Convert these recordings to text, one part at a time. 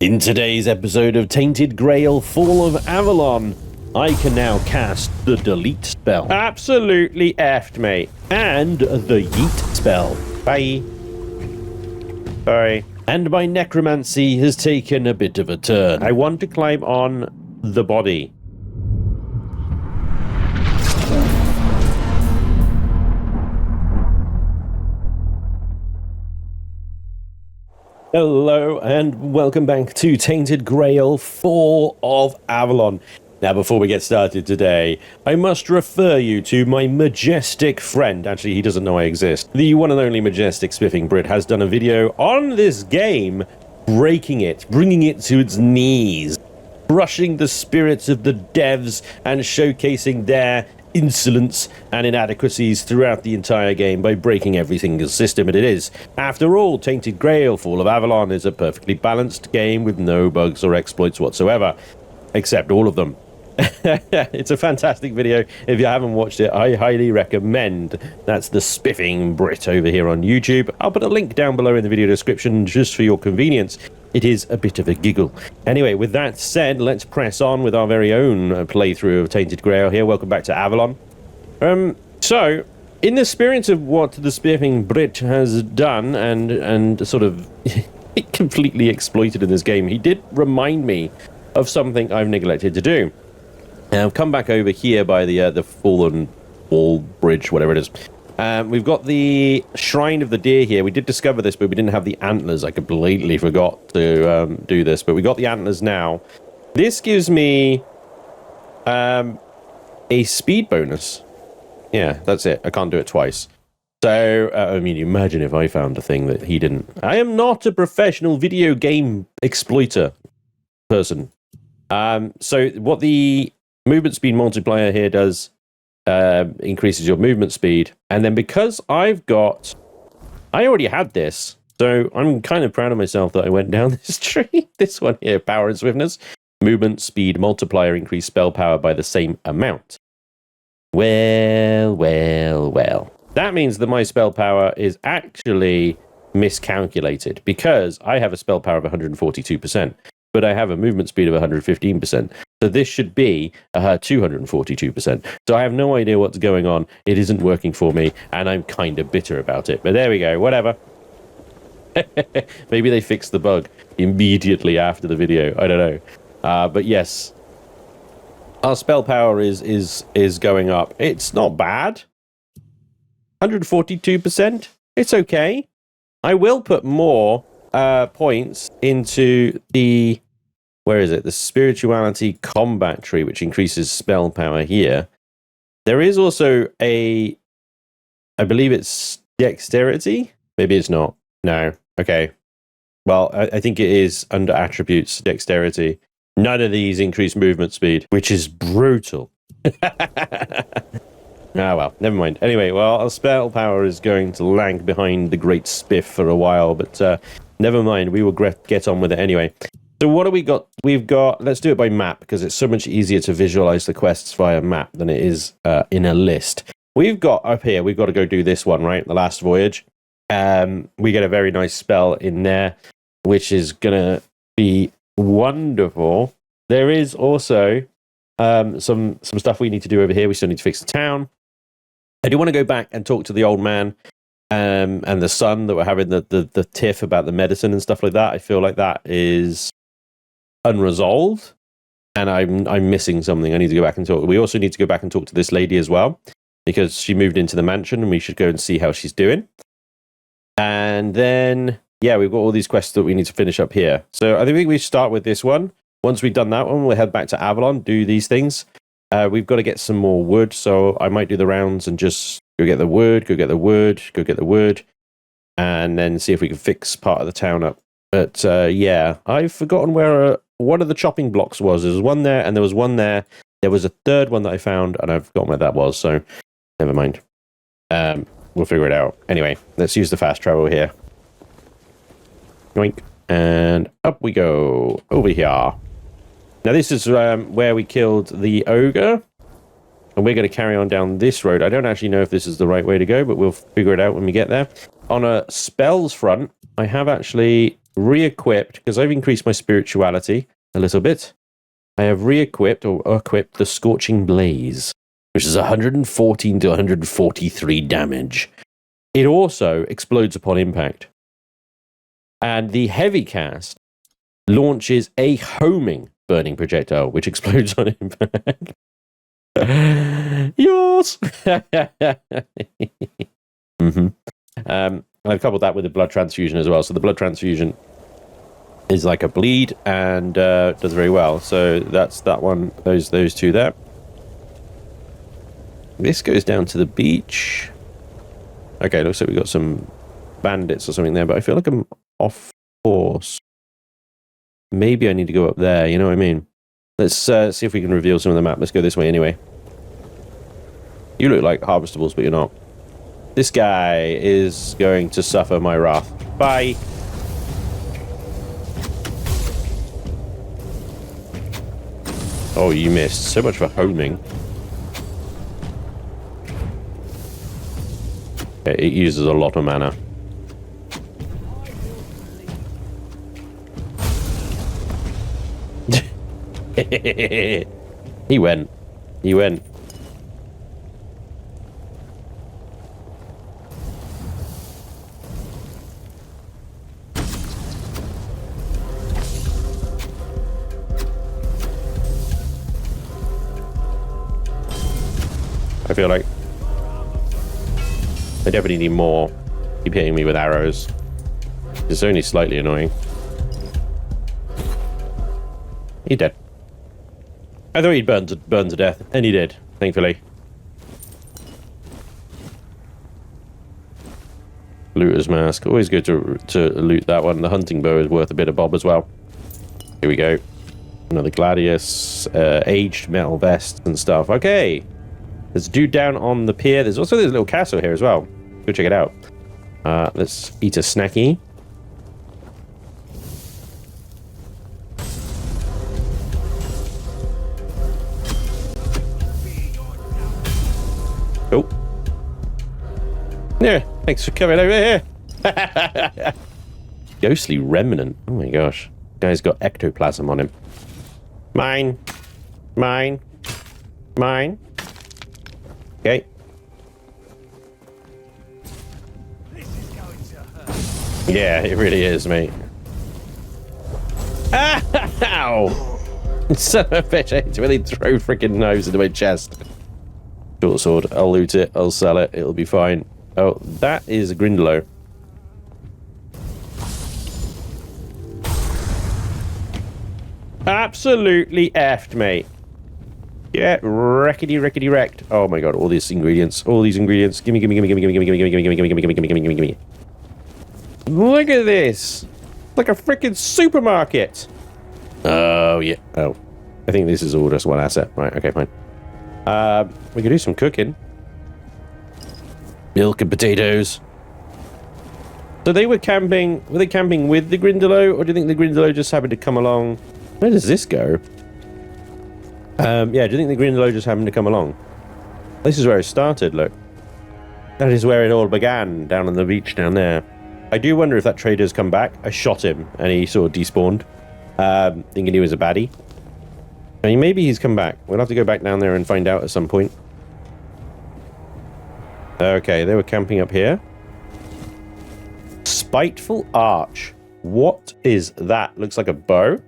In today's episode of Tainted Grail Fall of Avalon, I can now cast the delete spell. Absolutely effed, mate. And the yeet spell. Bye. Sorry. And my necromancy has taken a bit of a turn. I want to climb on the body. Hello and welcome back to Tainted Grail Fall of Avalon. Now, before we get started today, I must refer you to my majestic friend. Actually, he doesn't know I exist. The one and only majestic Spiffing Brit has done a video on this game, breaking it, bringing it to its knees, crushing the spirits of the devs and showcasing their insolence and inadequacies throughout the entire game by breaking every single system it is. After all, Tainted Grail Fall of Avalon is a perfectly balanced game with no bugs or exploits whatsoever, except all of them. It's a fantastic video. If you haven't watched it, I highly recommend. That's the Spiffing Brit over here on YouTube. I'll put a link down below in the video description just for your convenience. It is a bit of a giggle. Anyway, with that said, let's press on with our very own playthrough of Tainted Grail here. Welcome back to Avalon. So, in the spirit of what the Spiffing Brit has done and sort of completely exploited in this game, he did remind me of something I've neglected to do. And I've come back over here by the fallen wall bridge, whatever it is. We've got the Shrine of the Deer here. We did discover this, but we didn't have the antlers. I completely forgot to do this, but we got the antlers now. This gives me a speed bonus. Yeah, that's it. I can't do it twice. So, I mean, imagine if I found a thing that he didn't. I am not a professional video game exploiter person. So what the movement speed multiplier here does increases your movement speed, and then because I already had this, so I'm kind of proud of myself that I went down this tree. This one here, power and swiftness, movement speed multiplier, increase spell power by the same amount. Well, that means that my spell power is actually miscalculated because I have a spell power of 142%, but I have a movement speed of 115%. So this should be 242%. So I have no idea what's going on. It isn't working for me, and I'm kind of bitter about it. But there we go, whatever. Maybe they fixed the bug immediately after the video. I don't know. But yes, our spell power is going up. It's not bad. 142%. It's okay. I will put more points into the... Where is it? The Spirituality Combat Tree, which increases spell power here. There is also I believe it's Dexterity? Maybe it's not. No. Okay. Well, I think it is under Attributes, Dexterity. None of these increase movement speed, which is brutal. Well, never mind. Anyway, well, our spell power is going to lag behind the Great Spiff for a while, but never mind. We will get on with it anyway. So what do we got? We've got, let's do it by map, because it's so much easier to visualize the quests via map than it is in a list. We've got up here, we've got to go do this one, right? The Last Voyage. We get a very nice spell in there, which is going to be wonderful. There is also some stuff we need to do over here. We still need to fix the town. I do want to go back and talk to the old man and the son that were having the tiff about the medicine and stuff like that. I feel like that is unresolved, and I'm missing something. I need to go back and talk. We also need to go back and talk to this lady as well, because she moved into the mansion, and we should go and see how she's doing. And then, yeah, we've got all these quests that we need to finish up here. So I think we start with this one. Once we've done that one, we'll head back to Avalon, do these things. We've got to get some more wood, so I might do the rounds and just go get the wood, go get the wood, and then see if we can fix part of the town up. But yeah, I've forgotten where one of the chopping blocks was. There was one there, and there was one there. There was a third one that I found, and I've forgotten where that was, so never mind. We'll figure it out. Anyway, let's use the fast travel here. Yoink. And up we go. Over here. Now this is where we killed the ogre. And we're going to carry on down this road. I don't actually know if this is the right way to go, but we'll figure it out when we get there. On a spells front, I have actually re-equipped, because I've increased my spirituality a little bit. I have re-equipped or equipped the Scorching Blaze, which is 114 to 143 damage. It also explodes upon impact. And the Heavy Cast launches a homing burning projectile, which explodes on impact. Yours! I've coupled that with the blood transfusion as well. So the blood transfusion is like a bleed and does very well. So that's that one, those two there. This goes down to the beach. Okay, looks like we got some bandits or something there, but I feel like I'm off course. Maybe I need to go up there, you know what I mean? Let's see if we can reveal some of the map. Let's go this way anyway. You look like harvestables, but you're not. This guy is going to suffer my wrath. Bye. Oh, you missed. So much for homing. It uses a lot of mana. He went. I feel like I definitely need more. Keep hitting me with arrows. It's only slightly annoying. He dead. I thought he'd burn to death, and he did, thankfully. Looter's Mask. Always good to loot that one. The hunting bow is worth a bit of bob as well. Here we go. Another Gladius. Aged metal vests and stuff. Okay. There's a dude down on the pier. There's also this little castle here as well. Go check it out. Let's eat a snacky. Oh. Yeah, thanks for coming over here. Ghostly Remnant. Oh my gosh. Guy's got ectoplasm on him. Mine. Mine. Mine. Okay. Yeah, it really is, mate. Ow! Son of a bitch, I hate to really throw freaking knives into my chest. Short sword, I'll loot it, I'll sell it, it'll be fine. Oh, that is a Grindelow. Absolutely effed, mate. Yeah, wreckety wrecked. Oh my god, all these ingredients. Gimme. Look at this. Like a freaking supermarket. Oh yeah. Oh. I think this is all just one asset. Right, okay, fine. We could do some cooking. Milk and potatoes. So they were camping they camping with the Grindelow, or do you think the Grindelow just happened to come along? Where does this go? Yeah, do you think the Grindelow just happened to come along? This is where it started, look. That is where it all began, down on the beach down there. I do wonder if that trader's come back. I shot him, and he sort of despawned, thinking he was a baddie. I mean, maybe he's come back. We'll have to go back down there and find out at some point. Okay, they were camping up here. Spiteful Arch. What is that? Looks like a bow.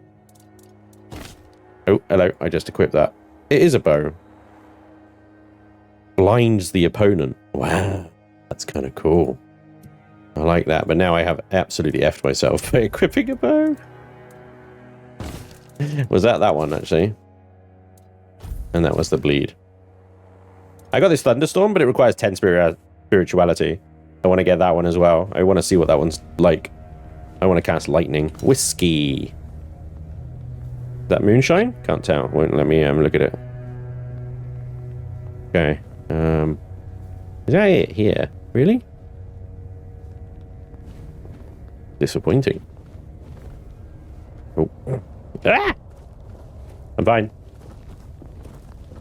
Oh, hello. I just equipped that. It is a bow. Blinds the opponent. Wow. That's kind of cool. I like that, but now I have absolutely effed myself by equipping a bow. Was that one, actually? And that was the bleed. I got this thunderstorm, but it requires 10 spirituality. I want to get that one as well. I want to see what that one's like. I want to cast lightning. Whiskey. That moonshine? Can't tell. Won't let me look at it. Okay. Is that it here? Really? Disappointing. Oh. Ah! I'm fine.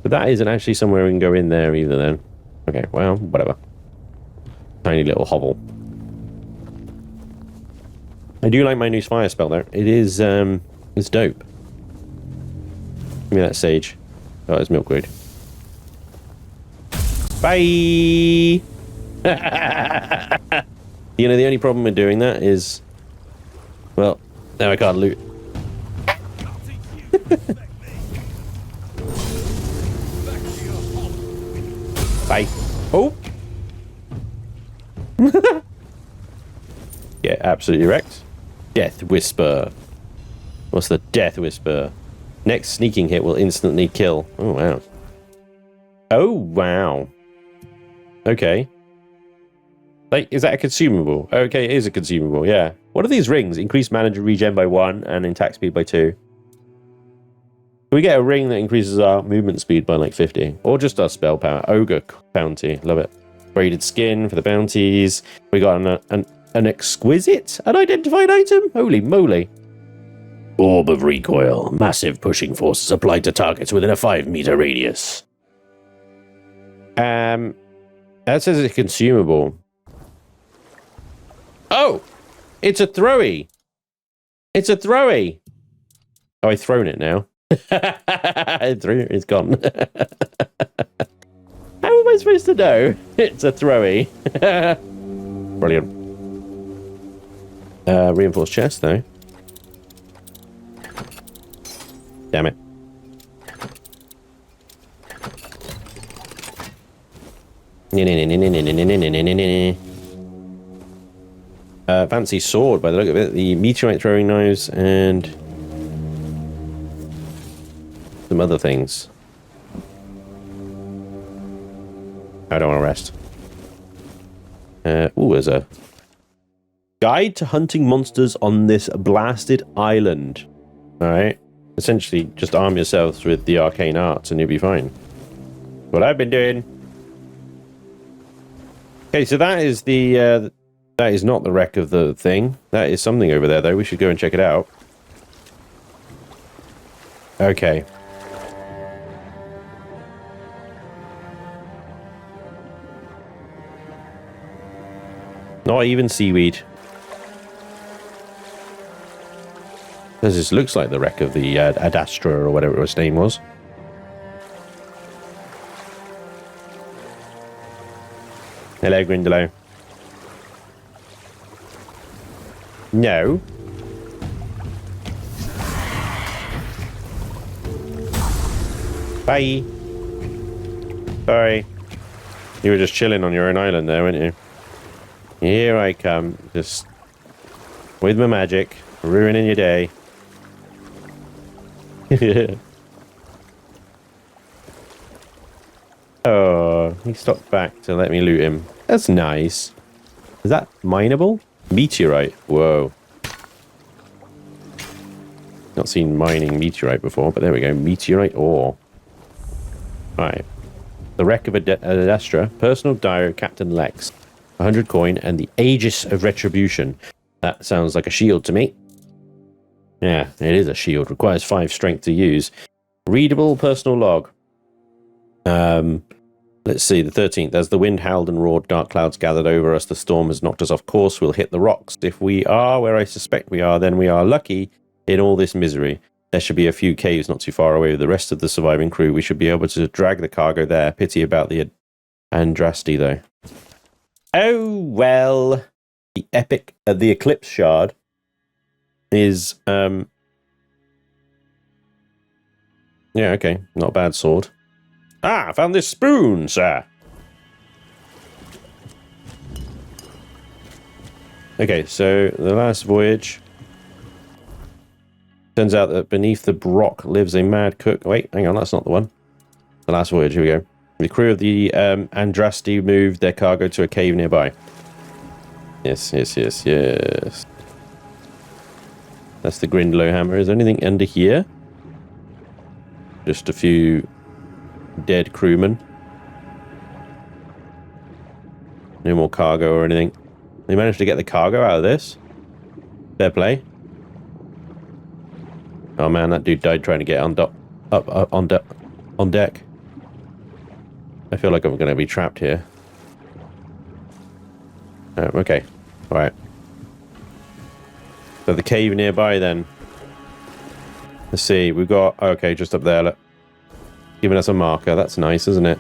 But that isn't actually somewhere we can go in there either then. Okay, well, whatever. Tiny little hovel. I do like my new fire spell though. It is it's dope. Give me that sage. Oh, it's milkweed. Bye. You know, the only problem with doing that is, well, now I can't loot. Bye. Oh. Yeah, absolutely wrecked. Death Whisper. What's the Death Whisper? Next sneaking hit will instantly kill. Oh, wow. Oh, wow. Okay. Like, is that a consumable? Okay, it is a consumable, yeah. What are these rings? Increase manager regen by 1 and attack speed by 2. We get a ring that increases our movement speed by like 50. Or just our spell power. Ogre bounty. Love it. Braided skin for the bounties. We got an exquisite unidentified item? Holy moly. Orb of recoil. Massive pushing forces applied to targets within a 5-meter radius. That says it's consumable. Oh! It's a throwy! It's a throwy! Oh, I've thrown it now. It's gone. How am I supposed to know? It's a throwy. Brilliant. Reinforced chest, though. Damn it. Fancy sword by the look of it. The meteorite throwing knives and some other things. I don't want to rest. Ooh, there's a guide to hunting monsters on this blasted island. Alright. Essentially, just arm yourselves with the arcane arts and you'll be fine. What I've been doing. Okay, so that is the that is not the wreck of the thing. That is something over there, though. We should go and check it out. Okay. Not even seaweed. This looks like the wreck of the Adastra or whatever its name was. Hello, Grindelow. No. Bye. Sorry. You were just chilling on your own island there, weren't you? Here I come, just with my magic, ruining your day. Oh, he stopped back to let me loot him. That's nice. Is that mineable? Meteorite. Whoa. Not seen mining meteorite before, but there we go. Meteorite ore. Alright. The wreck of Adastra. Personal diary of Captain Lex. 100 coin and the Aegis of Retribution. That sounds like a shield to me. Yeah, it is a shield. Requires 5 strength to use. Readable personal log. Let's see, the 13th. As the wind howled and roared, dark clouds gathered over us. The storm has knocked us off course. We'll hit the rocks. If we are where I suspect we are, then we are lucky in all this misery. There should be a few caves not too far away with the rest of the surviving crew. We should be able to drag the cargo there. Pity about the Andraste, though. Oh, well. The epic, the Eclipse Shard is, yeah, okay. Not a bad sword. Ah, I found this spoon, sir. Okay, so the last voyage. Turns out that beneath the rock lives a mad cook. Wait, hang on, that's not the one. The last voyage, here we go. The crew of the Andraste moved their cargo to a cave nearby. Yes, yes, yes, yes. That's the Grindelow hammer. Is there anything under here? Just a few dead crewmen. No more cargo or anything. They managed to get the cargo out of this. Fair play. Oh man, that dude died trying to get on deck. I feel like I'm going to be trapped here. Oh, okay. Alright. So the cave nearby then. Let's see, we've got... Okay, just up there, look. Giving us a marker. That's nice, isn't it?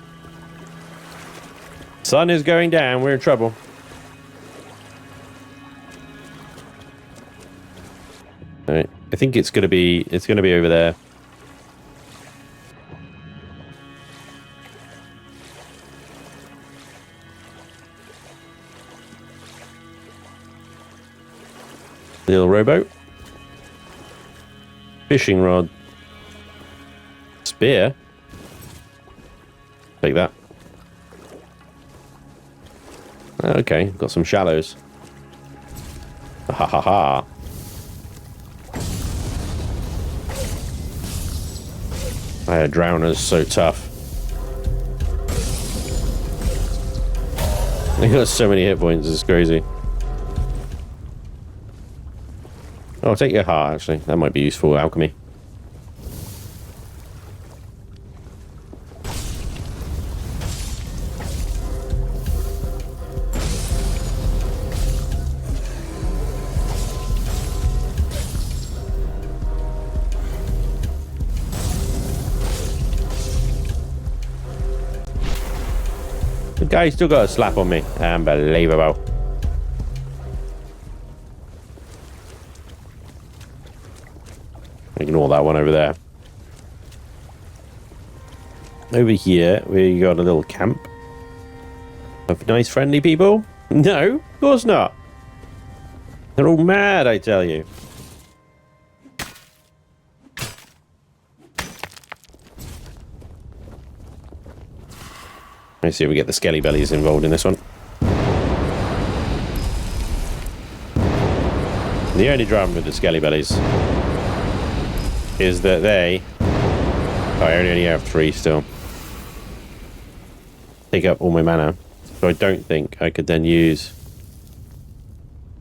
Sun is going down. We're in trouble. All right. I think it's gonna be over there. Little rowboat. Fishing rod. Spear. Take that. Okay, got some shallows. Ha ha ha. A drowner's so tough. They got so many hit points, it's crazy. Oh, I'll take your heart, actually. That might be useful, alchemy. The guy still got a slap on me. Unbelievable. Ignore that one over there. Over here, we got a little camp of nice, friendly people. No, of course not. They're all mad, I tell you. Let's see if we get the skelly bellies involved in this one. The only drum with the skelly bellies is that they... Oh, I only have 3 still. Take up all my mana. So I don't think I could then use...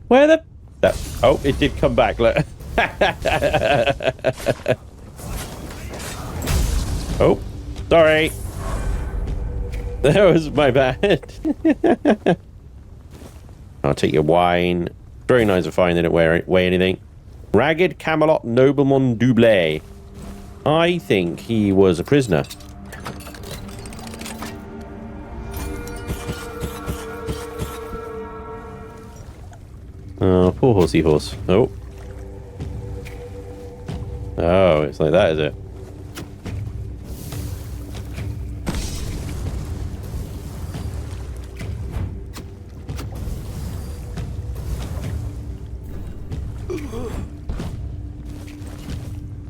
Where the... That... Oh, it did come back, look. Oh, sorry. That was my bad. I'll take your wine. Very nice to find. They don't weigh anything. Ragged Camelot Nobleman Doublé. I think he was a prisoner. Oh, poor horsey horse. Oh. Oh, it's like that, is it?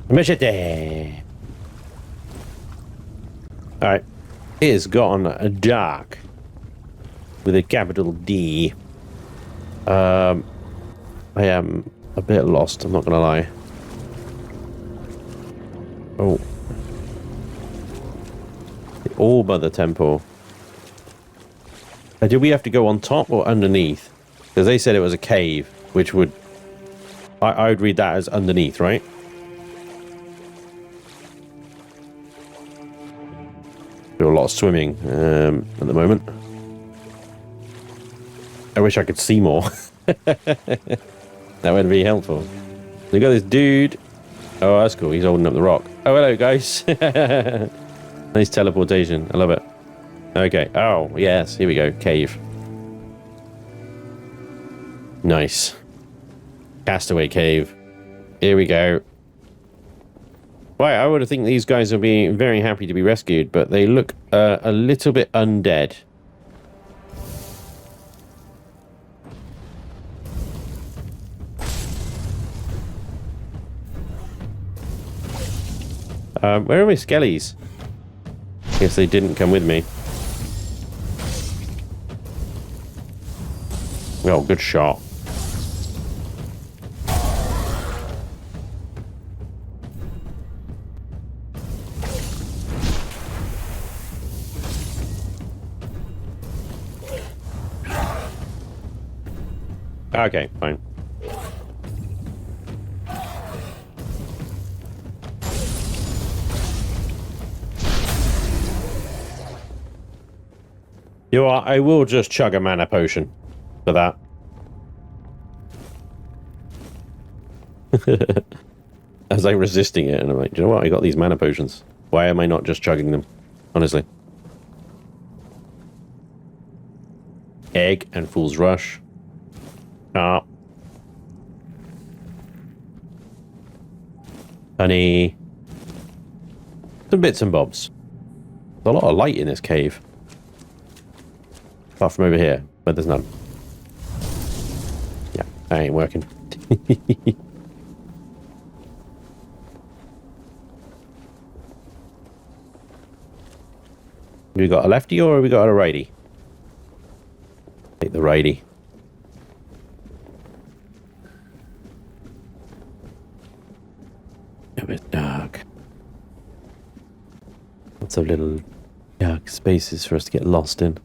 Machete. Alright. It has gotten dark. With a capital D. I am a bit lost, I'm not gonna lie. Oh. The All Mother Temple. Did we have to go on top or underneath? Because they said it was a cave, which would... I would read that as underneath, right? Do a lot of swimming at the moment. I wish I could see more. That would be helpful. We got this dude. Oh, that's cool. He's holding up the rock. Oh, hello, guys. Nice teleportation. I love it. Okay. Oh, yes. Here we go. Cave. Nice. Castaway cave. Here we go. Right, I would think these guys will be very happy to be rescued, but they look a little bit undead. Where are my skellies? Guess they didn't come with me. Oh, good shot. Okay, fine. You know what? I will just chug a mana potion for that. As I'm resisting it, and I'm like, do you know what? I got these mana potions. Why am I not just chugging them? Honestly. Egg and Fool's Rush. Ah. Honey. Some bits and bobs. There's a lot of light in this cave. Apart from over here, but there's none. Yeah, that ain't working. We got a lefty or we got a righty? Take the righty. A bit dark. Lots of little dark spaces for us to get lost in.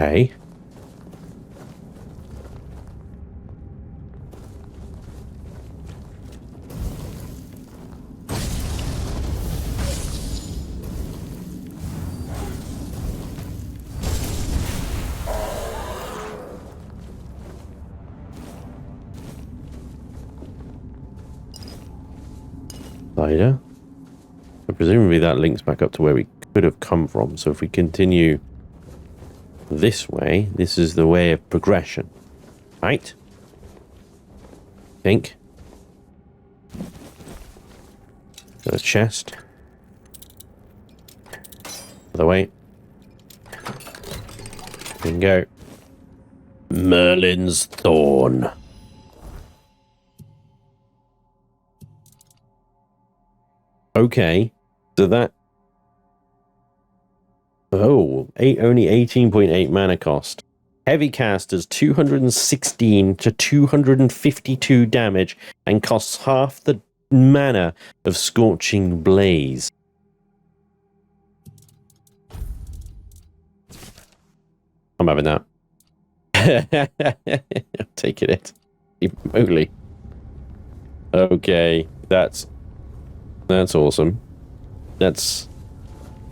Okay. Spider. So presumably that links back up to where we could have come from. So if we continue this way, this is the way of progression. Right? Think. Got a chest. Other way. Bingo. Merlin's Thorn. Okay, so that... Oh, only 18.8 mana cost. Heavy cast does 216 to 252 damage and costs half the mana of Scorching Blaze. I'm having that. I'm taking it. Moly. Okay, that's awesome. That's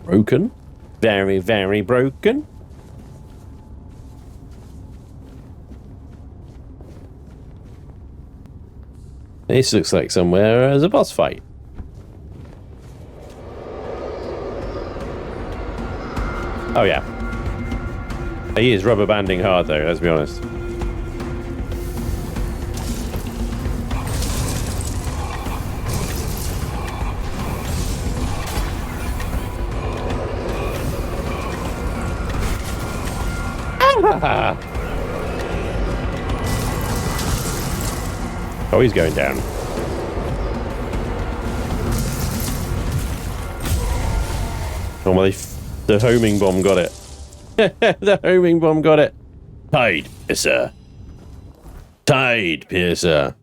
broken. Very, very broken. This looks like somewhere as a boss fight. Oh yeah. He is rubber banding hard though, let's be honest. Oh, he's going down. Oh, well, the homing bomb got it. The homing bomb got it. Tide Piercer. Tide Piercer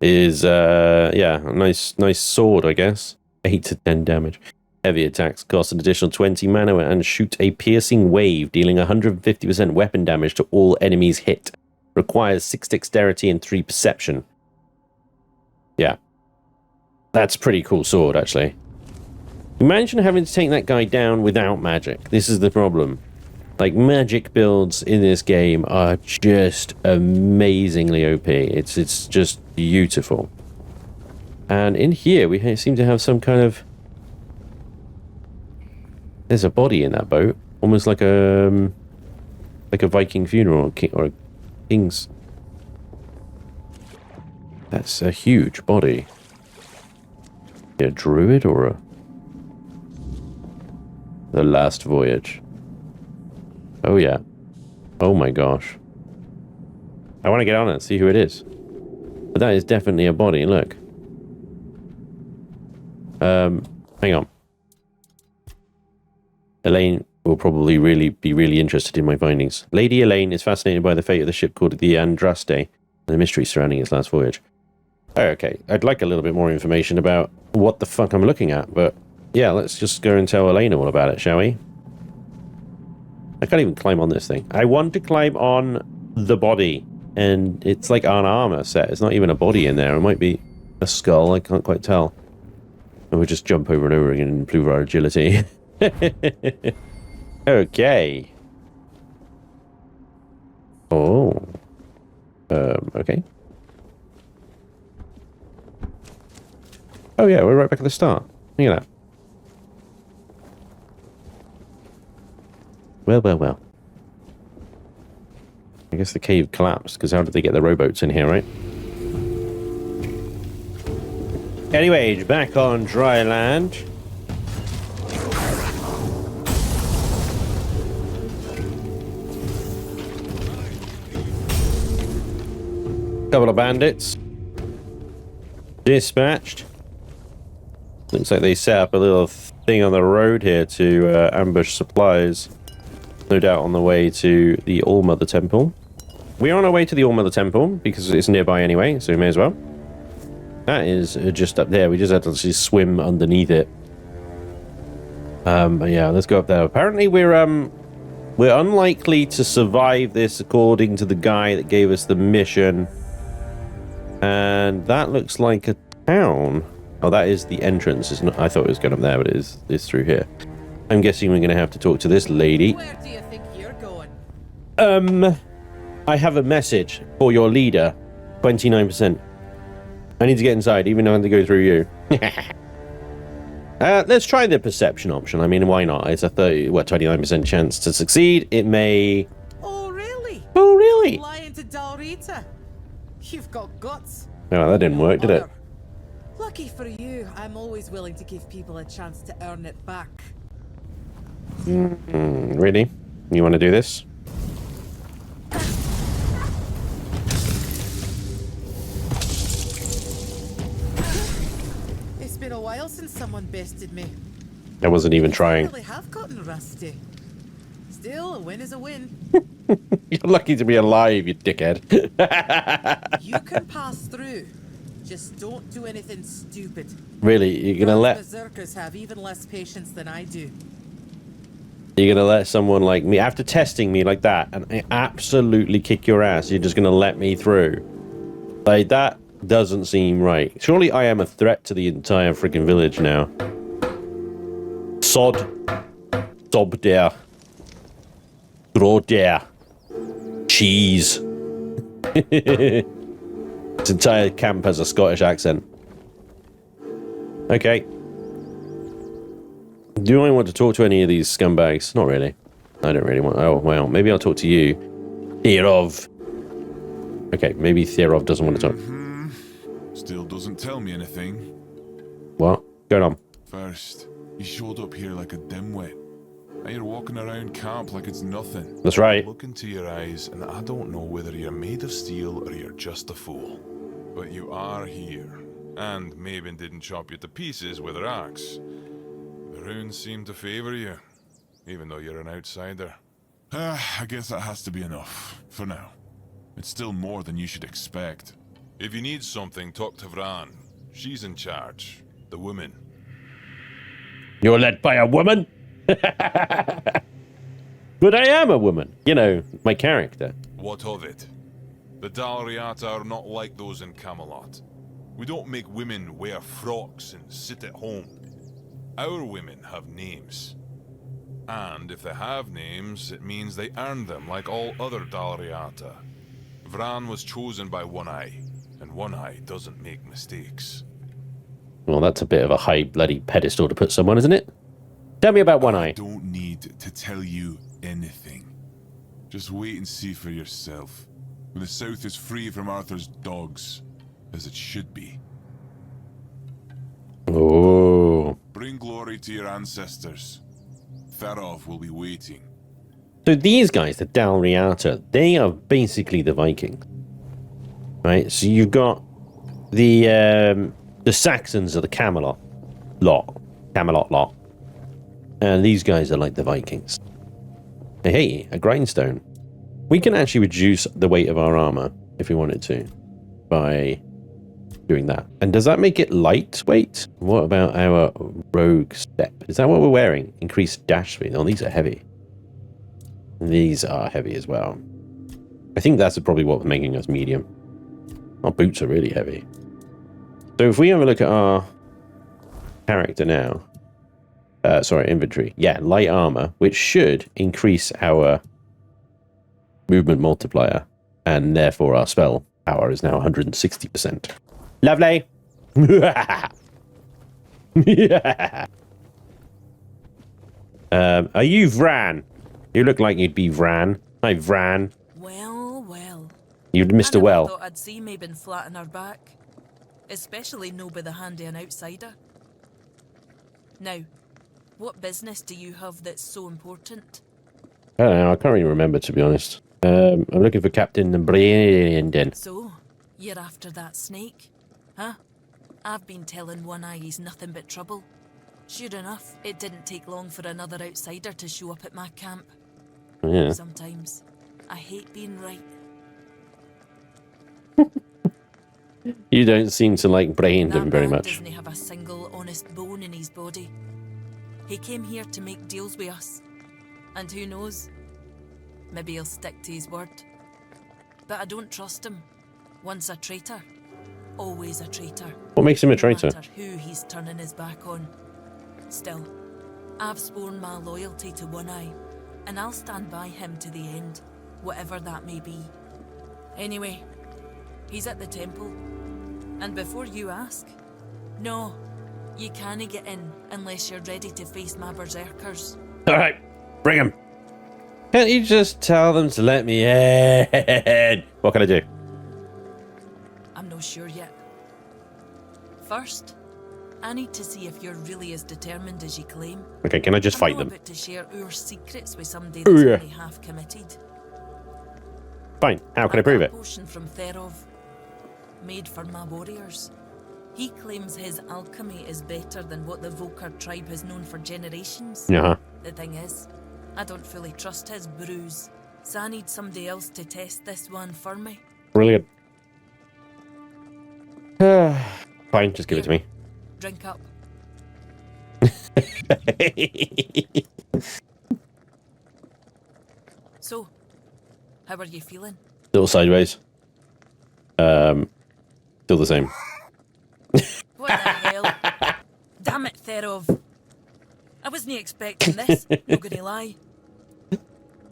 is, yeah, a nice sword, I guess. 8 to 10 damage. Heavy attacks cost an additional 20 mana and shoot a piercing wave, dealing 150% weapon damage to all enemies hit. Requires 6 dexterity and 3 perception. Yeah. That's a pretty cool sword, actually. Imagine having to take that guy down without magic. This is the problem. Like, magic builds in this game are just amazingly OP. It's just beautiful. And in here, we seem to have some kind of... There's a body in that boat. Almost like a Viking funeral or a king's... That's a huge body. A druid or a... The Last Voyage. Oh yeah. Oh my gosh. I want to get on it and see who it is. But that is definitely a body, look. Hang on. Elaine will probably be really interested in my findings. Lady Elaine is fascinated by the fate of the ship called the Andraste and the mystery surrounding its last voyage. Oh, okay. I'd like a little bit more information about what the fuck I'm looking at, but yeah, let's just go and tell Elaine all about it, shall we? I can't even climb on this thing. I want to climb on the body, and it's like an armor set. It's not even a body in there. It might be a skull. I can't quite tell. And we'll just jump over and over again and improve our agility. Okay. Oh. Okay. Oh yeah, we're right back at the start. Look at that. Well, well, well. I guess the cave collapsed, because how did they get the rowboats in here, right? Anyway, back on dry land. Couple of bandits. Dispatched. Looks like they set up a little thing on the road here to ambush supplies. No doubt on the way to the All-Mother Temple. We're on our way to the All-Mother Temple because it's nearby anyway, so we may as well. That is just up there. We just had to just swim underneath it. Yeah, let's go up there. Apparently we're unlikely to survive this according to the guy that gave us the mission. And that looks like a town. Oh, that is the entrance. It's not, I thought it was going up there, but it's through here. I'm guessing we're going to have to talk to this lady. Where do you think you're going? I have a message for your leader. 29%. I need to get inside, even though I have to go through you. Let's try the perception option. I mean, why not? It's a 29% chance to succeed. It may... Oh, really? Oh, really? Lying to Dalrita? You've got guts. Oh, that didn't work, did it? Lucky for you, I'm always willing to give people a chance to earn it back. Really? You want to do this? It's been a while since someone bested me. I wasn't even trying. I really have gotten rusty. Still, a win is a win. You're lucky to be alive, you dickhead. You can pass through. Just don't do anything stupid. Really? You're gonna let... Berserkers have even less patience than I do. You're gonna let someone like me, after testing me like that, and I absolutely kick your ass, you're just gonna let me through? Like, that doesn't seem right. Surely I am a threat to the entire freaking village now. Sod. Sob der. Gro der. Cheese. This entire camp has a Scottish accent. Okay. Do I want to talk to any of these scumbags? Not really. I don't really want... Oh, well, maybe I'll talk to you. Theorov. Okay, maybe Theorov doesn't want to talk. Still doesn't tell me anything. What? Going on? First, you showed up here like a dimwit. Now you're walking around camp like it's nothing. That's right. Look into your eyes, and I don't know whether you're made of steel or you're just a fool. But you are here. And Maven didn't chop you to pieces with her axe. The runes seem to favor you, even though you're an outsider. I guess that has to be enough, for now. It's still more than you should expect. If you need something, talk to Vran. She's in charge. The woman. You're led by a woman? But I am a woman. You know, my character. What of it? The Dalriata are not like those in Camelot. We don't make women wear frocks and sit at home. Our women have names. And if they have names, it means they earned them like all other Dalriata. Vran was chosen by One Eye, and One Eye doesn't make mistakes. Well, that's a bit of a high bloody pedestal to put someone, isn't it? Tell me about One Eye. I don't need to tell you anything. Just wait and see for yourself. When the South is free from Arthur's dogs, as it should be. Oh. Bring glory to your ancestors. Tharov will be waiting. So these guys, the Dalriata, they are basically the Vikings. Right? So you've got the Saxons are the Camelot lot. And these guys are like the Vikings. Hey, a grindstone. We can actually reduce the weight of our armor if we wanted to by doing that. And does that make it lightweight? What about our rogue step? Is that what we're wearing? Increased dash speed. Oh, these are heavy. These are heavy as well. I think that's probably what's making us medium. Our boots are really heavy. So if we have a look at our character now, sorry, inventory. Yeah, light armor, which should increase our movement multiplier, and therefore our spell power is now 160%. Lovely. Yeah. Are you Vran? You look like you'd be Vran. Hi, Vran. Well, well. You'd Mr. I Well. thought I'd see me been flat on her back. Especially no by the hand of an outsider. Now, what business do you have that's so important? I don't know, I can't really remember, to be honest. I'm looking for Captain Brandon. So, you're after that snake? Huh? I've been telling One Eye he's nothing but trouble. Sure enough, it didn't take long for another outsider to show up at my camp. Yeah. Sometimes, I hate being right. You don't seem to like Brandon very man much. doesn't have a single honest bone in his body. He came here to make deals with us. And who knows? Maybe he'll stick to his word. But I don't trust him. Once a traitor, always a traitor. What makes him a traitor? No matter who he's turning his back on. Still, I've sworn my loyalty to One Eye, and I'll stand by him to the end, whatever that may be. Anyway, he's at the temple. And before you ask, no, you can't get in unless you're ready to face my berserkers. Alright, bring him. Can't you just tell them to let me in? What can I do? I'm not sure yet. First, I need to see if you're really as determined as you claim. Okay, can I just fight I'm them? not about to share our secrets with somebody that's only half committed. Fine, how can I prove it? A potion from Therov, made for my warriors. He claims his alchemy is better than what the Volker tribe has known for generations. Uh-huh. The thing is, I don't fully trust his brews, so I need somebody else to test this one for me. Brilliant. Fine, just give it to me. Drink up. So, how are you feeling? Little sideways. Still the same. What the hell? Damn it, Therov. I wasn't expecting this, not gonna lie.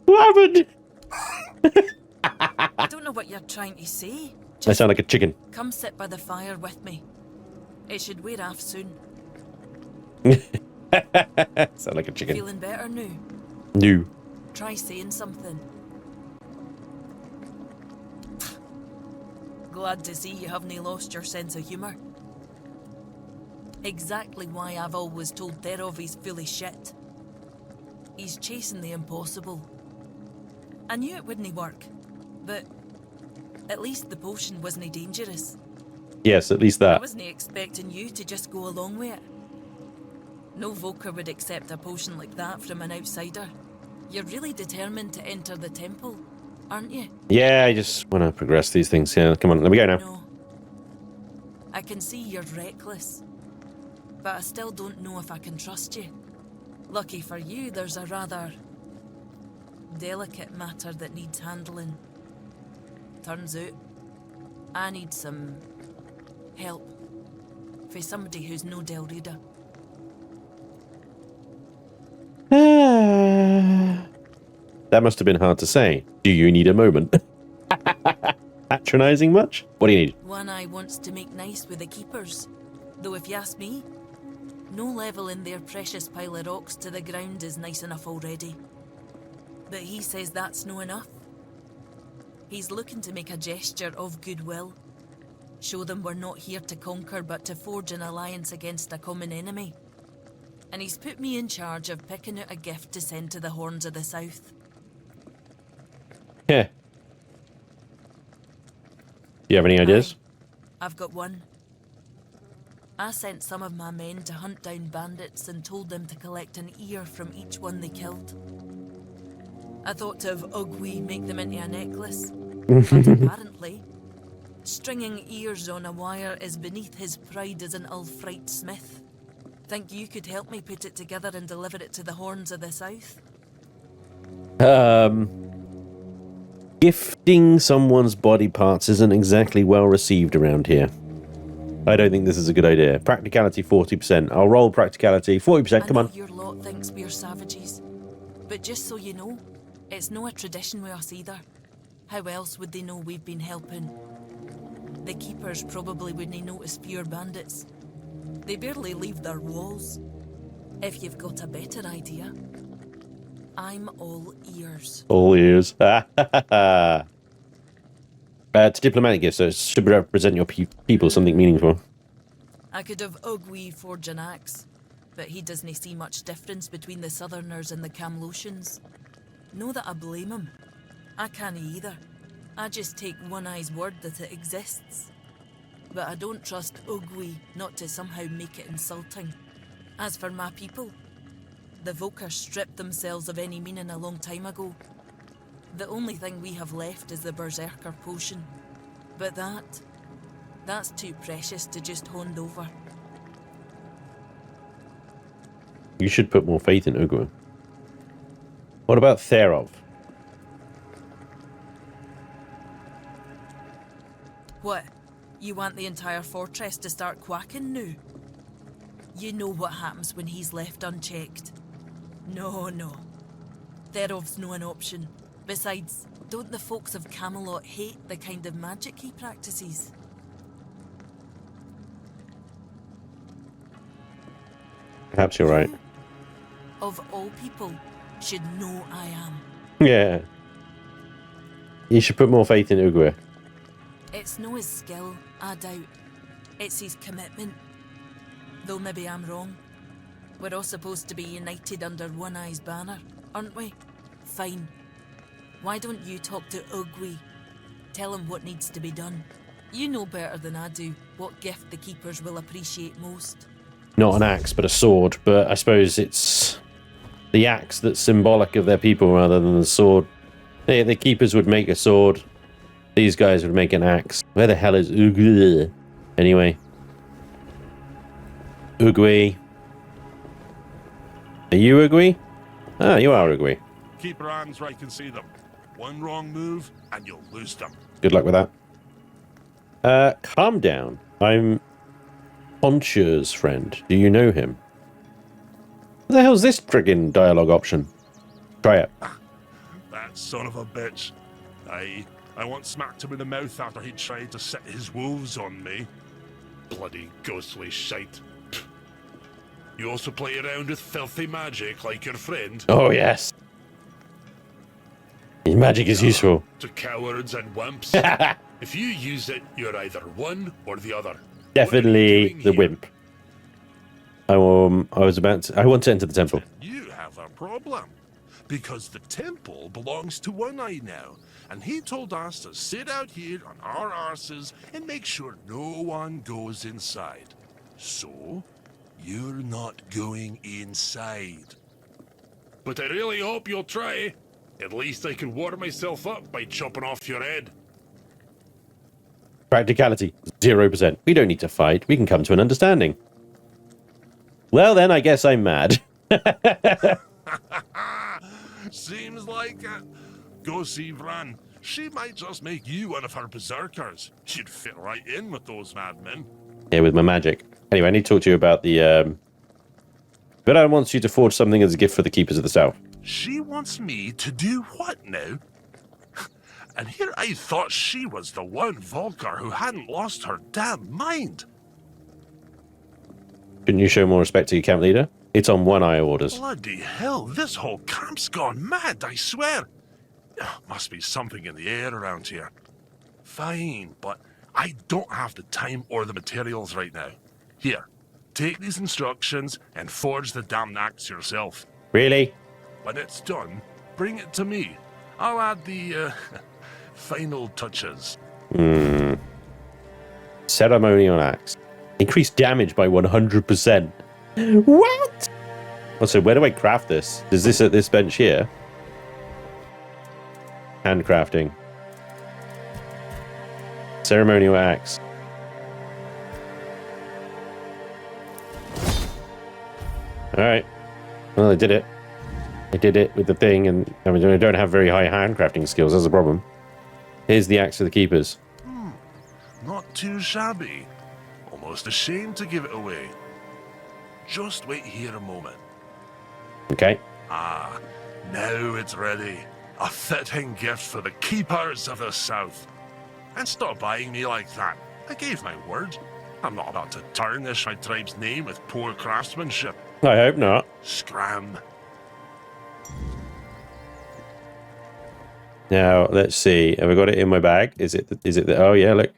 What happened? I don't know what you're trying to say. I sound like a chicken. Come sit by the fire with me. It should wear off soon. Sound like a chicken. Feeling better now? No. Try saying something. Glad to see you haven't lost your sense of humour. Exactly why I've always told Therov he's full of shit. He's chasing the impossible. I knew it wouldn't work, but at least the potion wasn't dangerous. Yes, at least I that. wasn't expecting you to just go along with it. No Volker would accept a potion like that from an outsider. You're really determined to enter the temple, aren't you? Yeah, I just want to progress these things. Yeah, come on, let me go now. No. I can see you're reckless, but I still don't know if I can trust you. Lucky for you, there's a rather delicate matter that needs handling. Turns out, I need some help for somebody who's no Del Reader. That must have been hard to say. Do you need a moment? Patronizing much? What do you need? One Eye wants to make nice with the keepers. Though if you ask me, no level in their precious pile of rocks to the ground is nice enough already. But he says that's no enough. He's looking to make a gesture of goodwill. Show them we're not here to conquer but to forge an alliance against a common enemy. And he's put me in charge of picking out a gift to send to the Horns of the South. Yeah. Do you have any ideas? I've got one. I sent some of my men to hunt down bandits and told them to collect an ear from each one they killed. I thought of Ugwi make them into a necklace, but apparently, stringing ears on a wire is beneath his pride as an Ulfrite smith. Think you could help me put it together and deliver it to the Horns of the South? Gifting someone's body parts isn't exactly well received around here. I don't think this is a good idea. Practicality 40%. I'll roll practicality 40%. Come on. Your lot thinks we're savages, but just so you know, it's no a tradition with us either. How else would they know we've been helping? The keepers probably wouldn't notice fewer bandits. They barely leave their walls. If you've got a better idea, I'm all ears. All ears. It's diplomatic gifts, so it should represent your people something meaningful. I could have Ugwe forge an axe, but he doesn't see much difference between the Southerners and the Camlotians. No that I blame him. I can't either. I just take One Eye's word that it exists. But I don't trust Ugwe not to somehow make it insulting. As for my people, the Volker stripped themselves of any meaning a long time ago. The only thing we have left is the Berserker potion. But that's too precious to just hand over. You should put more faith in Ugwe. What about Therov? What? You want the entire fortress to start quacking now? You know what happens when he's left unchecked. No. Therov's no an option. Besides, don't the folks of Camelot hate the kind of magic he practices? Perhaps you're right. Of all people, should know I am. Yeah. You should put more faith in Ugwe. It's no his skill, I doubt. It's his commitment. Though maybe I'm wrong. We're all supposed to be united under One Eye's banner, aren't we? Fine. Why don't you talk to Ugwe? Tell him what needs to be done. You know better than I do what gift the keepers will appreciate most. Not an axe, but a sword. But I suppose it's the axe that's symbolic of their people rather than the sword. The keepers would make a sword. These guys would make an axe. Where the hell is Ugwe? Anyway. Ugwe. Are you Ugwe? Ah, you are Ugwe. Keep your hands where I can see them. One wrong move, and you'll lose them. Good luck with that. Calm down. I'm Poncher's friend. Do you know him? What the hell's this friggin' dialogue option? Try it. That son of a bitch. I once smacked him in the mouth after he tried to set his wolves on me. Bloody ghostly shite. You also play around with filthy magic like your friend? Oh, yes. Magic is useful. To cowards and wimps. If you use it, you're either one or the other. Definitely the wimp. I want to enter the temple. You have a problem. Because the temple belongs to One Eye now. And he told us to sit out here on our arses and make sure no one goes inside. So, you're not going inside. But I really hope you'll try. At least I can warm myself up by chopping off your head. Practicality, 0%. We don't need to fight. We can come to an understanding. Well, then, I guess I'm mad. Seems like it. Go see Vran. She might just make you one of her berserkers. She'd fit right in with those madmen. Yeah, with my magic. Anyway, I need to talk to you about the... Vran wants you to forge something as a gift for the Keepers of the South. She wants me to do what now? And here I thought she was the one Volker who hadn't lost her damn mind. Couldn't you show more respect to your camp leader? It's on One Eye orders. Bloody hell, this whole camp's gone mad, I swear. Must be something in the air around here. Fine, but I don't have the time or the materials right now. Here, take these instructions and forge the damn axe yourself. Really? When it's done, bring it to me. I'll add the, final touches. Ceremonial axe. Increased damage by 100%. What? Also, where do I craft this? Is this at this bench here? Handcrafting. Ceremonial axe. Alright. Well, I did it. I did it with the thing, and I mean, I don't have very high handcrafting skills. That's a problem. Here's the axe for the keepers. Not too shabby. Almost ashamed to give it away. Just wait here a moment. Okay. Ah, now it's ready. A fitting gift for the keepers of the South. And stop buying me like that. I gave my word. I'm not about to tarnish my tribe's name with poor craftsmanship. I hope not. Scram. Now, let's see. Have I got it in my bag? Is it the, oh yeah, look.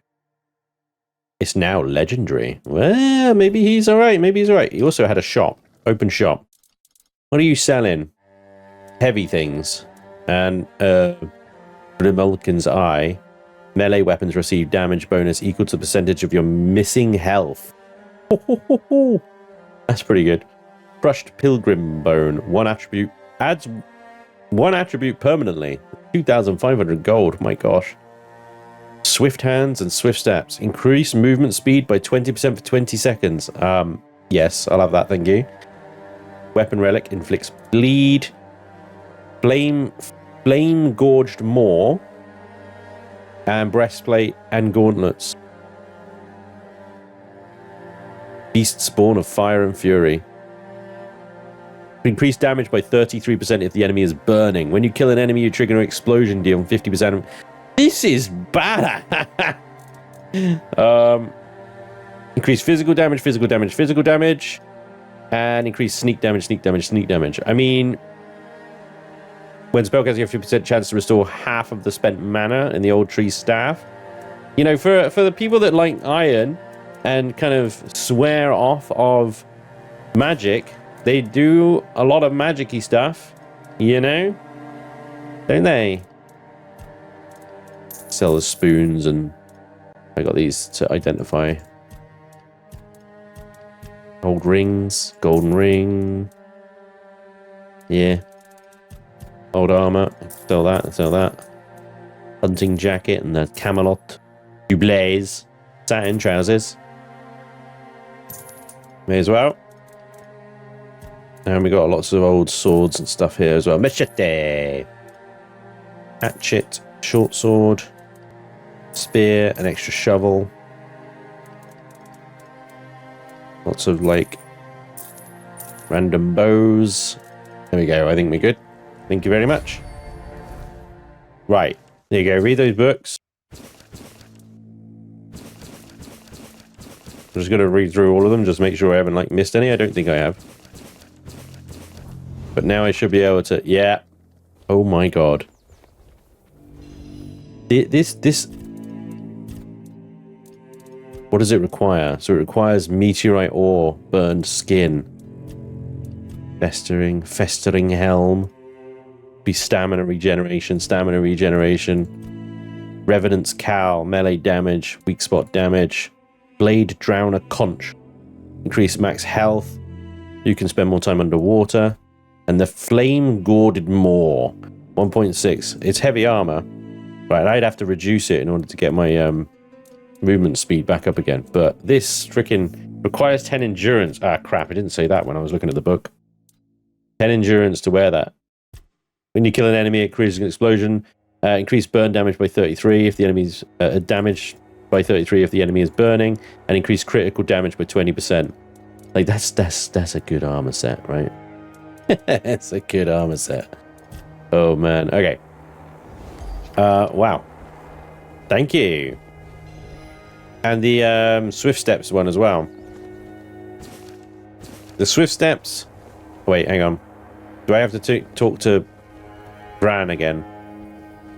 It's now legendary. Well, maybe he's all right. Maybe he's all right. He also had a shop, open shop. What are you selling? Heavy things. And, Mulligan's Eye. Melee weapons receive damage bonus equal to the percentage of your missing health. That's pretty good. Crushed Pilgrim Bone. One attribute. Adds one attribute permanently. 2,500 gold. My gosh. Swift hands and swift steps. Increase movement speed by 20% for 20 seconds. Yes, I'll have that, thank you. Weapon relic inflicts bleed. Flame gorged maw. And breastplate and gauntlets. Beast spawn of fire and fury. Increase damage by 33% if the enemy is burning. When you kill an enemy, you trigger an explosion, deal 50% of... This is bad. Increase physical damage, and increase sneak damage. I mean, when spellcasting, you have 50% chance to restore half of the spent mana in the old tree staff. You know, for the people that like iron and kind of swear off of magic, they do a lot of magic-y stuff, you know? Don't they? Sell the spoons, and I got these to identify. Gold rings, golden ring. Yeah. Old armor. Sell that. Hunting jacket and the Camelot. Dublaze. Satin trousers. May as well. And we got lots of old swords and stuff here as well. Machete. Hatchet. Short sword. Spear, an extra shovel. Lots of like random bows. There we go. I think we're good. Thank you very much. Right. There you go. Read those books. I'm just going to read through all of them. Just make sure I haven't like missed any. I don't think I have. But now I should be able to... Yeah. Oh my god. This... What does it require? So it requires meteorite ore, burned skin, festering helm, be stamina regeneration, revenant's cowl, melee damage, weak spot damage, blade drowner conch, increase max health, you can spend more time underwater, and the flame gourded maw, 1.6. It's heavy armor, right? I'd have to reduce it in order to get my movement speed back up again, but this freaking requires 10 endurance. Ah, crap, I didn't say that when I was looking at the book. 10 endurance to wear that. When you kill an enemy, it creates an explosion. Increase burn damage by 33 if the enemy's damage by 33 if the enemy is burning, and increase critical damage by 20%. Like that's a good armor set, right? It's a good armor set. Oh man. Okay. Wow. Thank you. And the Swift Steps one as well. The Swift Steps... Wait, hang on. Do I have to talk to Bran again?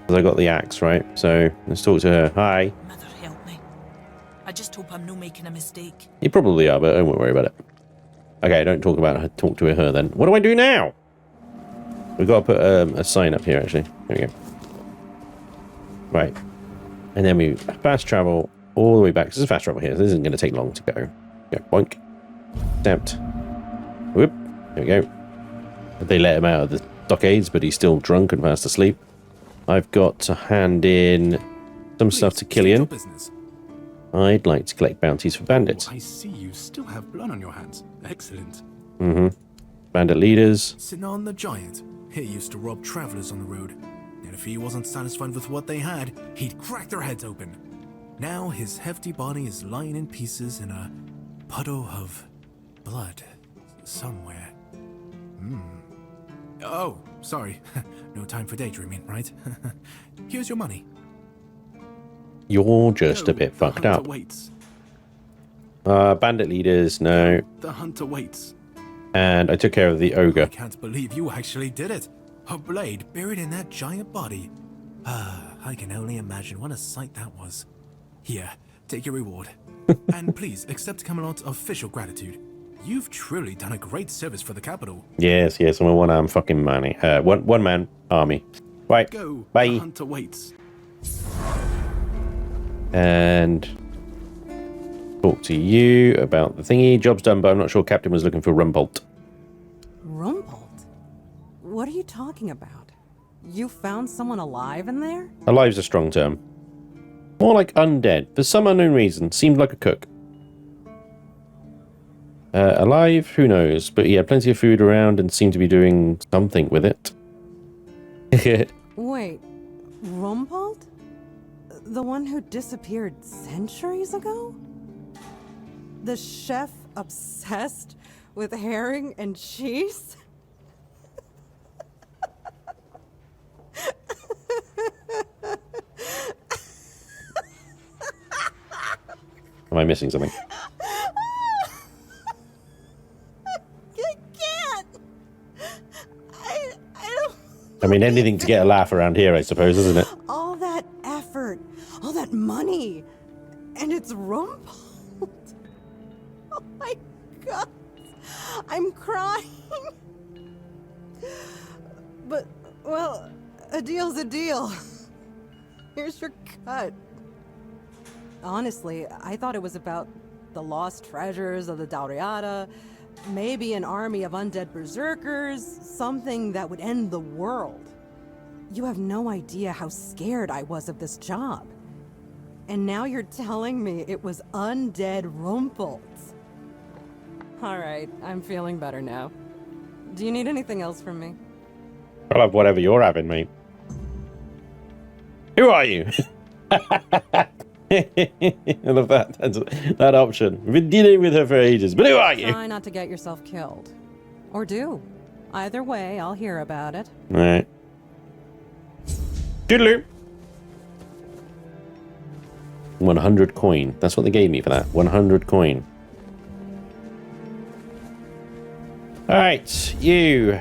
Because I got the axe, right? So, let's talk to her. Hi. Mother help me. I just hope I'm not making a mistake. You probably are, but I won't worry about it. Okay, don't talk about her. Talk to her then. What do I do now? We've got to put a sign up here, actually. There we go. Right. And then we fast travel... all the way back. This is fast travel here. This isn't going to take long to go. Go, boink. Stamped. Whoop. There we go. They let him out of the stockades, but he's still drunk and fast asleep. I've got to hand in some stuff to Killian. I'd like to collect bounties for bandits. Oh, I see you still have blood on your hands. Excellent. Bandit leaders. Sinon the Giant. He used to rob travelers on the road, and if he wasn't satisfied with what they had, he'd crack their heads open. Now his hefty body is lying in pieces in a puddle of blood somewhere. Oh, sorry. No time for daydreaming, right? Here's your money. You're just Go, a bit the fucked hunter up. Waits. Bandit leaders, no. The hunter waits. And I took care of the I ogre. can't believe you actually did it. A blade buried in that giant body. I can only imagine what a sight that was. Here, take your reward. And please accept Camelot's official gratitude. You've truly done a great service for the capital. Yes, I'm a one-arm fucking money. One-man army. Right, Go, bye. the hunter waits. And talk to you about the thingy. Job's done, but I'm not sure Captain was looking for Rumbolt. Rumbolt? What are you talking about? You found someone alive in there? Alive's a strong term. More like undead. For some unknown reason. Seemed like a cook. Alive? Who knows? But he had plenty of food around and seemed to be doing something with it. Wait, Rumbolt? The one who disappeared centuries ago? The chef obsessed with herring and cheese? Am I missing something? I can't! I don't... I mean, anything to get a laugh around here, I suppose, isn't it? All that effort, all that money, and it's Rumbolt. Oh my god, I'm crying. But, well, a deal's a deal. Here's your cut. Honestly, I thought it was about the lost treasures of the Dauriata, maybe an army of undead berserkers, something that would end the world. You have no idea how scared I was of this job. And now you're telling me it was undead Rumbolts. Alright, I'm feeling better now. Do you need anything else from me? I'll have whatever you're having, mate. Who are you? I love that. That option. We've been dealing with her for ages, but who are you? Try not to get yourself killed. Or do. Either way, I'll hear about it. Alright. Doodaloo. 100 coin. That's what they gave me for that. 100 coin. Alright, you.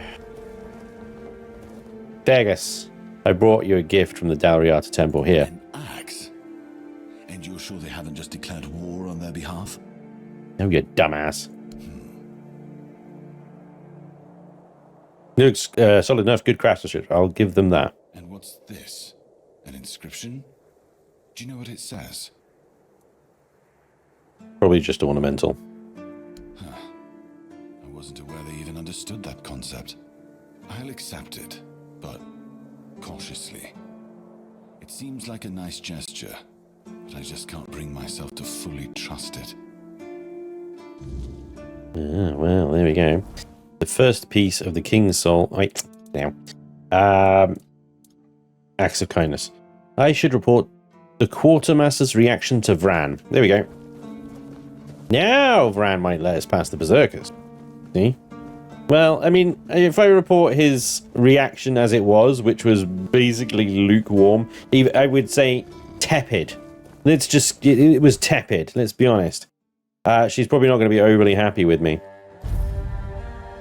Vegas. I brought you a gift from the Dauriata Temple here. An axe? And you're sure they haven't just declared war on their behalf? No, you dumbass. Looks solid enough, good craftsmanship. I'll give them that. And what's this? An inscription? Do you know what it says? Probably just ornamental. I wasn't aware they even understood that concept. I'll accept it, but cautiously. It seems like a nice gesture, but I just can't bring myself to fully trust it. Well, there we go. The first piece of the King's Soul. Wait, now. Acts of kindness. I should report the Quartermaster's reaction to Vran. There we go. Now Vran might let us pass the Berserkers. See? Well, I mean, if I report his reaction as it was, which was basically lukewarm, I would say tepid. Let's just... It was tepid, let's be honest. She's probably not going to be overly happy with me.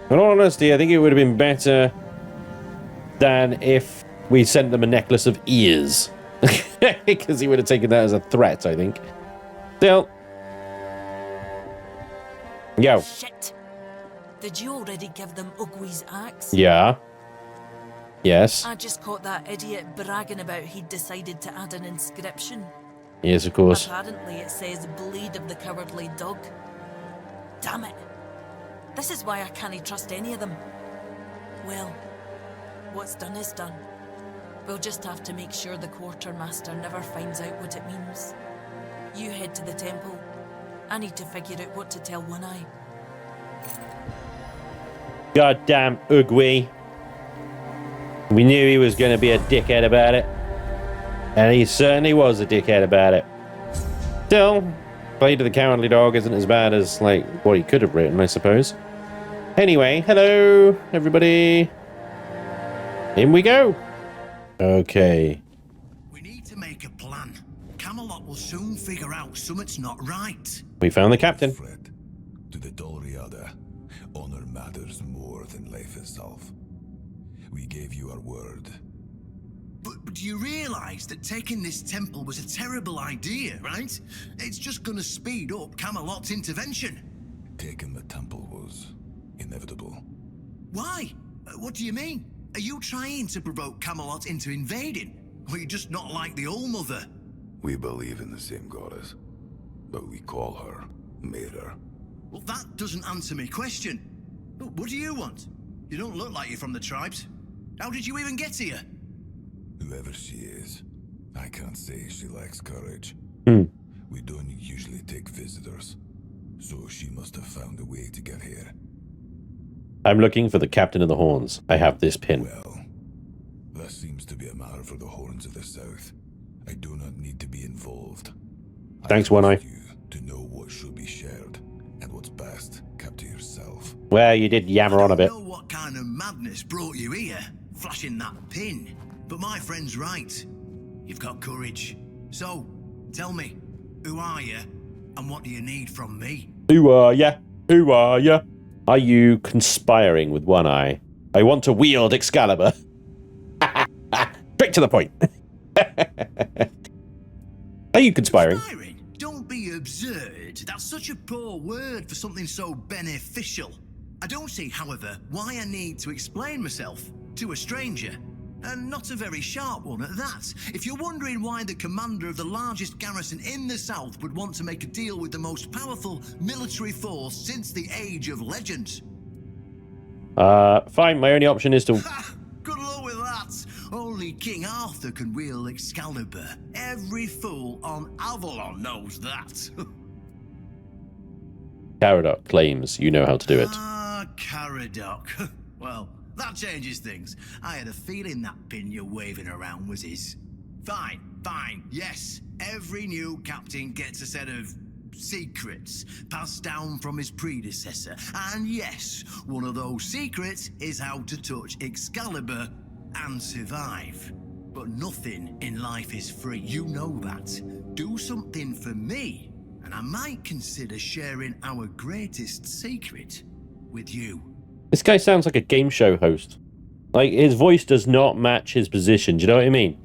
In all honesty, I think it would have been better than if we sent them a necklace of ears. Because he would have taken that as a threat, I think. Still. Yo. Shit! Did you already give them Ugwi's axe? Yeah. Yes. I just caught that idiot bragging about he'd decided to add an inscription. Yes, of course. Apparently it says Blade of the Cowardly Dog. Damn it! This is why I can't trust any of them. Well, what's done is done. We'll just have to make sure the Quartermaster never finds out what it means. You head to the temple. I need to figure out what to tell One Eye. Goddamn Ugwi. We knew he was going to be a dickhead about it. And he certainly was a dickhead about it. Still, Play to the Cowardly Dog isn't as bad as, like, what he could have written, I suppose. Anyway, hello, everybody. In we go. Okay. We need to make a plan. Camelot will soon figure out something's not right. We found the captain. Fred, to the Dalriada, honor matters more than life itself. We gave you our word. But do you realize that taking this temple was a terrible idea, right? It's just gonna speed up Camelot's intervention. Taking the temple was inevitable. Why? What do you mean? Are you trying to provoke Camelot into invading? Or are you just not like the All Mother? We believe in the same goddess, but we call her Mera. Well, that doesn't answer my question. What do you want? You don't look like you're from the tribes. How did you even get here? Whoever she is, I can't say she lacks courage. We don't usually take visitors, so she must have found a way to get here. I'm looking for the Captain of the Horns. I have this pin. Well, that seems to be a matter for the Horns of the South. I do not need to be involved. Thanks, I One Eye. trust you to know what should be shared and what's best kept to yourself. Well, you did yammer on a bit. I don't know what kind of madness brought you here, flashing that pin. But my friend's right. You've got courage. So, tell me, who are you, and what do you need from me? Who are ya? Who are ya? Are you conspiring with One Eye? I want to wield Excalibur. Straight to the point. Are you conspiring? Conspiring? Don't be absurd. That's such a poor word for something so beneficial. I don't see, however, why I need to explain myself to a stranger. And not a very sharp one at that. If you're wondering why the commander of the largest garrison in the south would want to make a deal with the most powerful military force since the Age of Legends. Fine. My only option is to... Ha! Good luck with that. Only King Arthur can wield Excalibur. Every fool on Avalon knows that. Caradoc claims you know how to do it. Ah, Caradoc. Well, that changes things. I had a feeling that pin you're waving around was his. Fine, yes. Every new captain gets a set of secrets passed down from his predecessor. And yes, one of those secrets is how to touch Excalibur and survive. But nothing in life is free, you know that. Do something for me, and I might consider sharing our greatest secret with you. This guy sounds like a game show host. Like, his voice does not match his position. Do you know what I mean?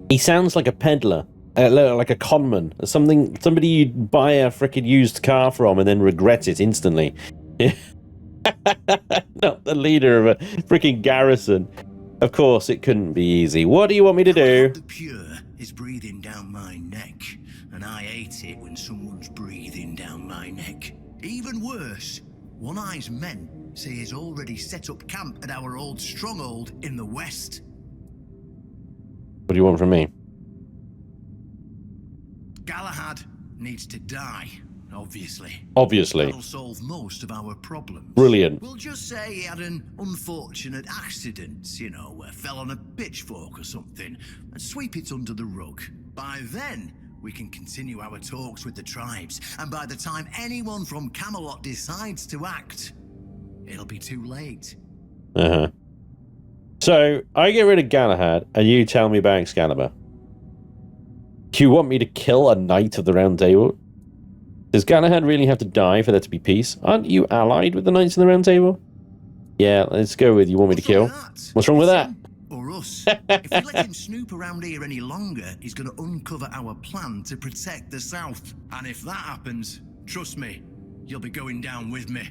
He sounds like a peddler, like a conman, somebody you'd buy a freaking used car from and then regret it instantly. Not the leader of a freaking garrison. Of course, it couldn't be easy. What do you want me to do? The pure is breathing down my neck, and I hate it when someone's breathing down my neck. Even worse, One Eye's men say he's already set up camp at our old stronghold in the west. What do you want from me? Galahad needs to die, obviously. Obviously. That'll solve most of our problems. Brilliant. We'll just say he had an unfortunate accident, you know, fell on a pitchfork or something, and sweep it under the rug. By then, we can continue our talks with the tribes, and by the time anyone from Camelot decides to act, it'll be too late. So, I get rid of Galahad, and you tell me about Excalibur. Do you want me to kill a knight of the Round Table? Does Galahad really have to die for there to be peace? Aren't you allied with the Knights of the Round Table? Yeah, let's go with you want me to kill. What's wrong with that? Or us. If we let him snoop around here any longer, he's going to uncover our plan to protect the South. And if that happens, trust me, you'll be going down with me.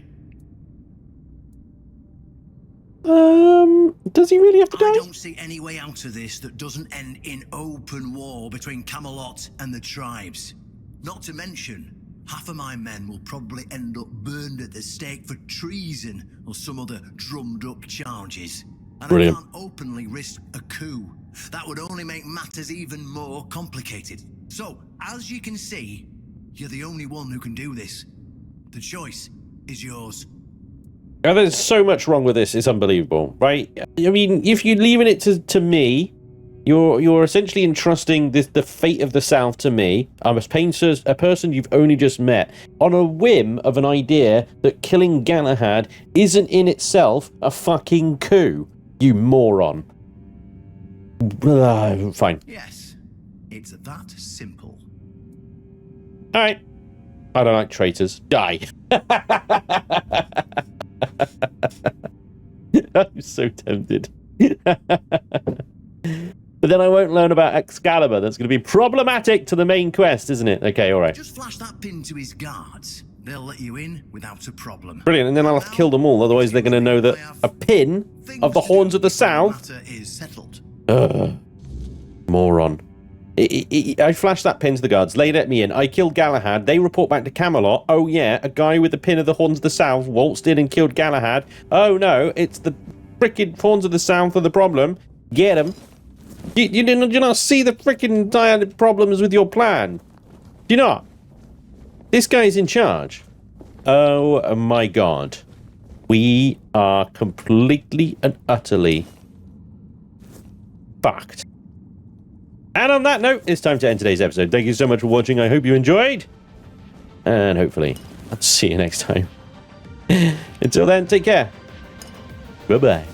Does he really have to die? I don't see any way out of this that doesn't end in open war between Camelot and the tribes. Not to mention, half of my men will probably end up burned at the stake for treason or some other drummed-up charges. And Brilliant. I can't openly risk a coup. That would only make matters even more complicated. So, as you can see, you're the only one who can do this. The choice is yours. Oh, there's so much wrong with this. It's unbelievable, right? I mean, if you're leaving it to me, you're essentially entrusting the fate of the South to me. I'm a person you've only just met, on a whim of an idea that killing Galahad isn't in itself a fucking coup. You moron. Fine. Yes, it's that simple. All right. I don't like traitors. Die. I'm so tempted. But then I won't learn about Excalibur. That's going to be problematic to the main quest, isn't it? Okay, all right. Just flash that pin to his guards. They'll let you in without a problem. Brilliant, and then I'll have to kill them all. Otherwise, they're going to know that a pin of the Horns of the South... is settled. Moron. I flashed that pin to the guards. They let me in. I killed Galahad. They report back to Camelot. Oh, yeah, a guy with the pin of the Horns of the South waltzed in and killed Galahad. Oh, no, it's the frickin' Horns of the South are the problem. Get him. You not see the frickin' dire problems with your plan? Do you not? This guy's in charge. Oh my god. We are completely and utterly fucked. And on that note, it's time to end today's episode. Thank you so much for watching. I hope you enjoyed. And hopefully, I'll see you next time. Until then, take care. Bye-bye.